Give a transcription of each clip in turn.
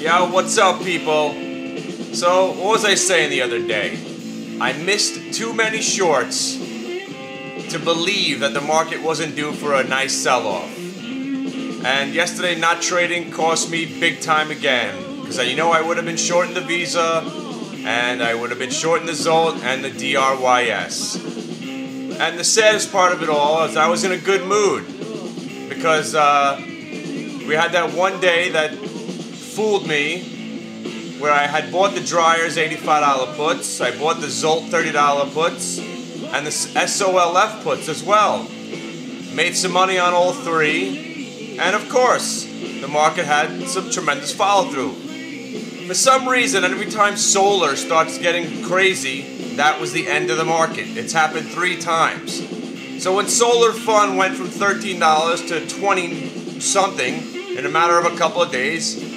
Yo, what's up, people? So, what was I saying the other day? I missed too many shorts to believe that the market wasn't due for a nice sell-off. And yesterday, not trading cost me big time again. Because you know I would have been shorting the Visa, and I would have been shorting the Zolt and the DRYS. And the saddest part of it all is I was in a good mood. Because we had that one day that fooled me where I had bought the dryers $85 puts, I bought the Zolt $30 puts, and the SOLF puts as well. Made some money on all three, and of course, the market had some tremendous follow-through. For some reason, every time solar starts getting crazy, that was the end of the market. It's happened 3 times. So when solar fund went from $13 to 20-something in a matter of a couple of days,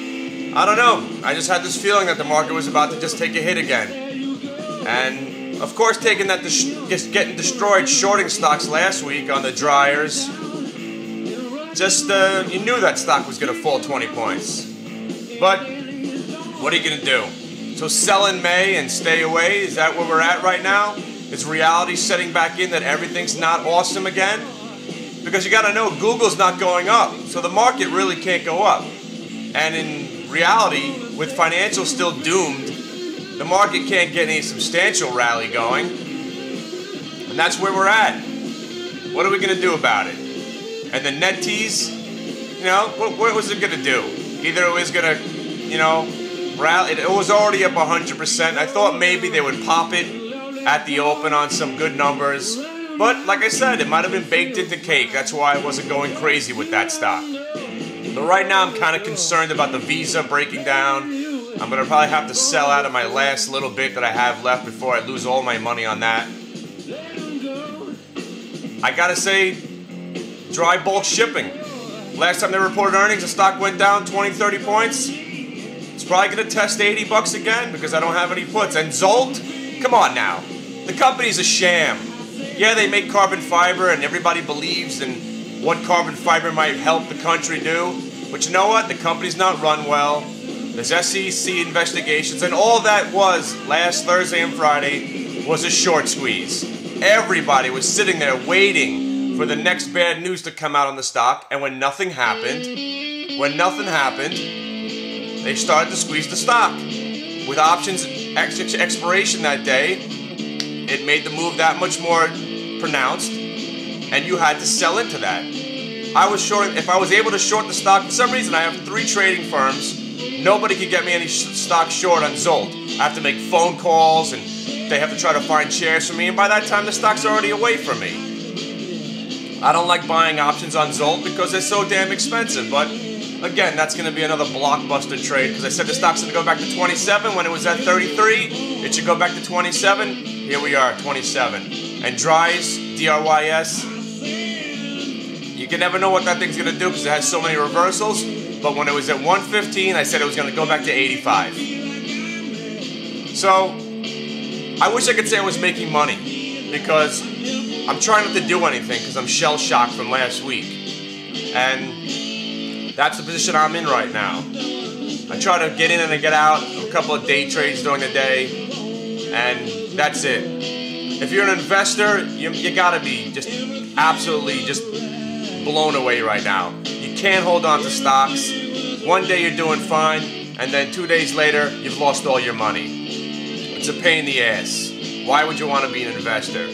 I don't know. I just had this feeling that the market was about to just take a hit again. And of course, taking that just getting destroyed shorting stocks last week on the dryers, just you knew that stock was going to fall 20 points. But what are you going to do? So sell in May and stay away? Is that where we're at right now? Is reality setting back in that everything's not awesome again? Because you got to know, Google's not going up, so the market really can't go up. And in reality, with financials still doomed, the market can't get any substantial rally going. And that's where we're at. What are we going to do about it? And the net teas, you know, what was it going to do? Either it was going to, you know, rally. It was already up 100%. I thought maybe they would pop it at the open on some good numbers. But like I said, it might have been baked into cake. That's why I wasn't going crazy with that stock. But right now I'm kind of concerned about the Visa breaking down. I'm going to probably have to sell out of my last little bit that I have left before I lose all my money on that. I got to say, dry bulk shipping. Last time they reported earnings, the stock went down 20, 30 points. It's probably going to test 80 bucks again because I don't have any puts. And Zolt, come on now. The company's a sham. Yeah, they make carbon fiber and everybody believes in what carbon fiber might help the country do. But you know what? The company's not run well. There's SEC investigations, and all that was last Thursday and Friday was a short squeeze. Everybody was sitting there waiting for the next bad news to come out on the stock, and when nothing happened, they started to squeeze the stock. With options expiration that day, it made the move that much more pronounced, and you had to sell into that. I was short. If I was able to short the stock, for some reason I have 3 trading firms. Nobody could get me any stock short on Zolt. I have to make phone calls, and they have to try to find shares for me, and by that time the stock's already away from me. I don't like buying options on Zolt because they're so damn expensive, but again, that's going to be another blockbuster trade because I said the stock's going to go back to 27 when it was at 33. It should go back to 27. Here we are, 27. And dries, DRYS, you can never know what that thing's going to do because it has so many reversals. But when it was at 115, I said it was going to go back to 85. So, I wish I could say I was making money because I'm trying not to do anything because I'm shell-shocked from last week. And that's the position I'm in right now. I try to get in and get out a couple of day trades during the day, and that's it. If you're an investor, you gotta be just absolutely just blown away right now. You can't hold on to stocks. One day you're doing fine, and then 2 days later, you've lost all your money. It's a pain in the ass. Why would you want to be an investor?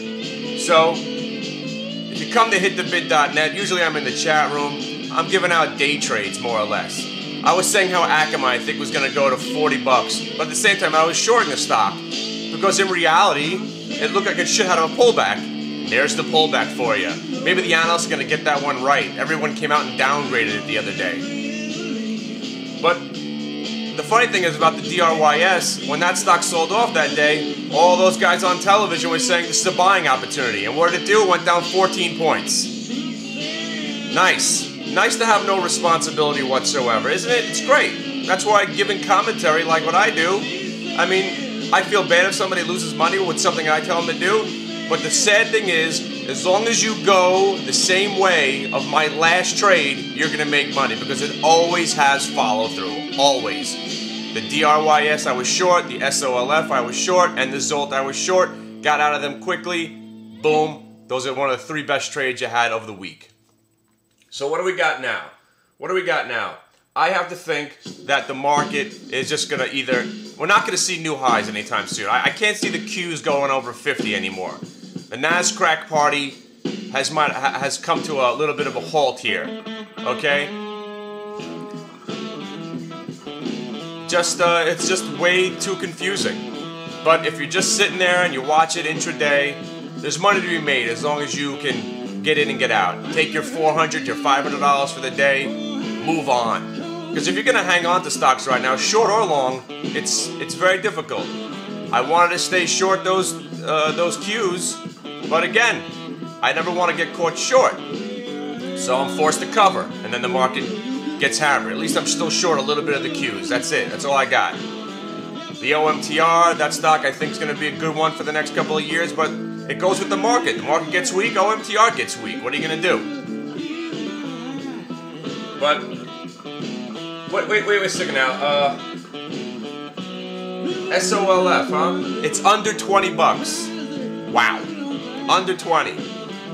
So, if you come to hitthebid.net, usually I'm in the chat room. I'm giving out day trades, more or less. I was saying how Akamai, I think, was going to go to 40 bucks. But at the same time, I was shorting the stock. Because in reality, it looked like it should have a pullback. There's the pullback for you. Maybe the analysts are going to get that one right. Everyone came out and downgraded it the other day. But the funny thing is about the DRYS, when that stock sold off that day, all those guys on television were saying this is a buying opportunity. And what did it do? It went down 14 points. Nice. Nice to have no responsibility whatsoever, isn't it? It's great. That's why giving commentary like what I do, I mean, I feel bad if somebody loses money with something I tell them to do, but the sad thing is, as long as you go the same way of my last trade, you're going to make money because it always has follow-through. Always. The DRYS I was short, the SOLF I was short, and the Zolt I was short. Got out of them quickly. Boom. Those are one of the 3 best trades you had of the week. So what do we got now? What do we got now? I have to think that the market is just going to either... We're not going to see new highs anytime soon. I can't see the Qs going over 50 anymore. The NASDAQ party has come to a little bit of a halt here. Okay? It's just way too confusing. But if you're just sitting there and you watch it intraday, there's money to be made as long as you can get in and get out. Take your $400, your $500 for the day, move on. Because if you're going to hang on to stocks right now, short or long, it's very difficult. I wanted to stay short those Qs, but again, I never want to get caught short. So I'm forced to cover, and then the market gets hammered. At least I'm still short a little bit of the Qs. That's it. That's all I got. The OMTR, that stock I think is going to be a good one for the next couple of years, but it goes with the market. The market gets weak, OMTR gets weak. What are you going to do? But, wait a second now. SOLF, huh? It's under 20 bucks. Wow. Under 20.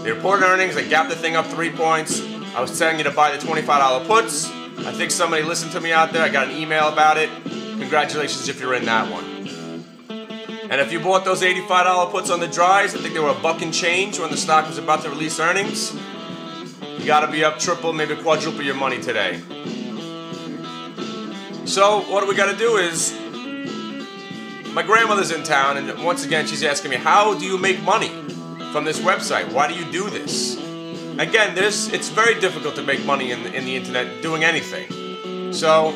They reported earnings, they gapped the thing up 3 points. I was telling you to buy the $25 puts. I think somebody listened to me out there. I got an email about it. Congratulations if you're in that one. And if you bought those $85 puts on the dries, I think they were $1 and change when the stock was about to release earnings. You got to be up triple, maybe quadruple your money today. So what we got to do is, my grandmother's in town, and once again she's asking me, how do you make money from this website? Why do you do this? Again, it's very difficult to make money in the internet doing anything. So,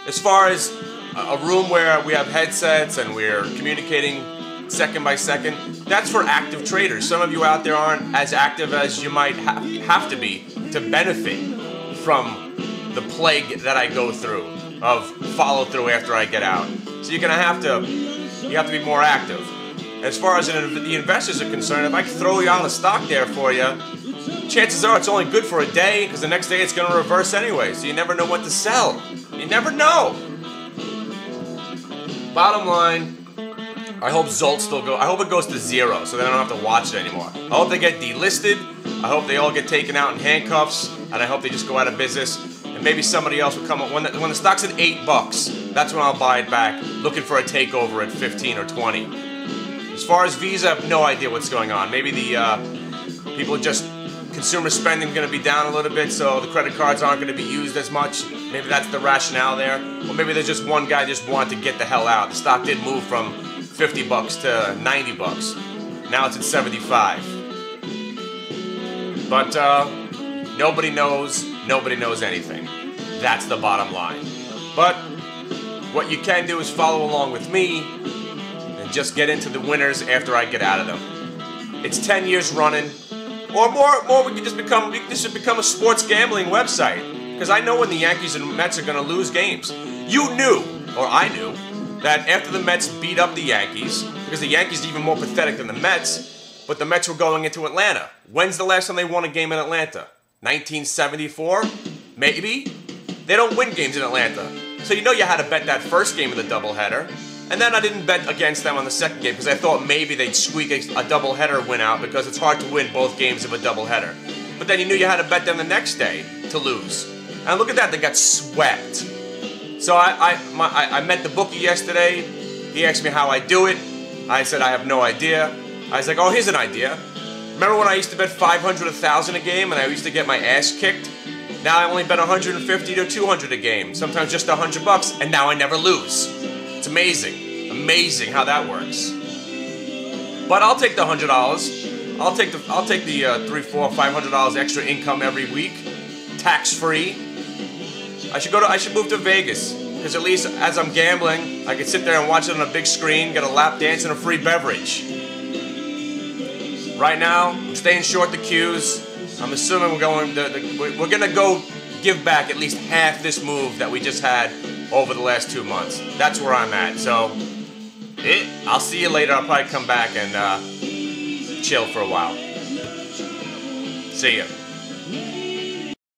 as far as a room where we have headsets and we're communicating second by second, that's for active traders. Some of you out there aren't as active as you might have to be to benefit from the plague that I go through of follow through after I get out. So you're gonna have to be more active. As far as the investors are concerned, if I can throw you on a stock there for you, chances are it's only good for a day, because the next day it's going to reverse anyway, so you never know what to sell. You never know. Bottom line, I hope Zolt still goes. I hope it goes to 0, so then I don't have to watch it anymore. I hope they get delisted. I hope they all get taken out in handcuffs, and I hope they just go out of business. And maybe somebody else will come up when the stock's at $8. That's when I'll buy it back, looking for a takeover at 15 or 20. As far as Visa, I have no idea what's going on. Maybe the people just, consumer spending is going to be down a little bit, so the credit cards aren't going to be used as much. Maybe that's the rationale there. Or maybe there's just one guy just wanted to get the hell out. The stock did move from $50 to $90. Now it's at 75. But nobody knows anything. That's the bottom line. But what you can do is follow along with me and just get into the winners after I get out of them. It's 10 years running, or more. We should become a sports gambling website, because I know when the Yankees and Mets are going to lose games. You knew, or I knew, that after the Mets beat up the Yankees, because the Yankees are even more pathetic than the Mets, but the Mets were going into Atlanta. When's the last time they won a game in Atlanta? 1974? Maybe? They don't win games in Atlanta. So you know you had to bet that first game of the doubleheader. And then I didn't bet against them on the second game because I thought maybe they'd squeak a doubleheader win out, because it's hard to win both games of a doubleheader. But then you knew you had to bet them the next day to lose. And look at that, they got swept. So I met the bookie yesterday. He asked me how I do it. I said I have no idea. I was like, oh, here's an idea. Remember when I used to bet 500, 1,000 a game, and I used to get my ass kicked? Now I only bet 150 to 200 a game, sometimes just $100, and now I never lose. It's amazing, amazing how that works. But I'll take the $100. I'll take the $300, $400, $500 extra income every week, tax free. I should move to Vegas, because at least as I'm gambling, I can sit there and watch it on a big screen, get a lap dance and a free beverage. Right now, I'm staying short the Qs. I'm assuming we're going to go give back at least half this move that we just had over the last 2 months. That's where I'm at. So, I'll see you later. I'll probably come back and chill for a while. See ya.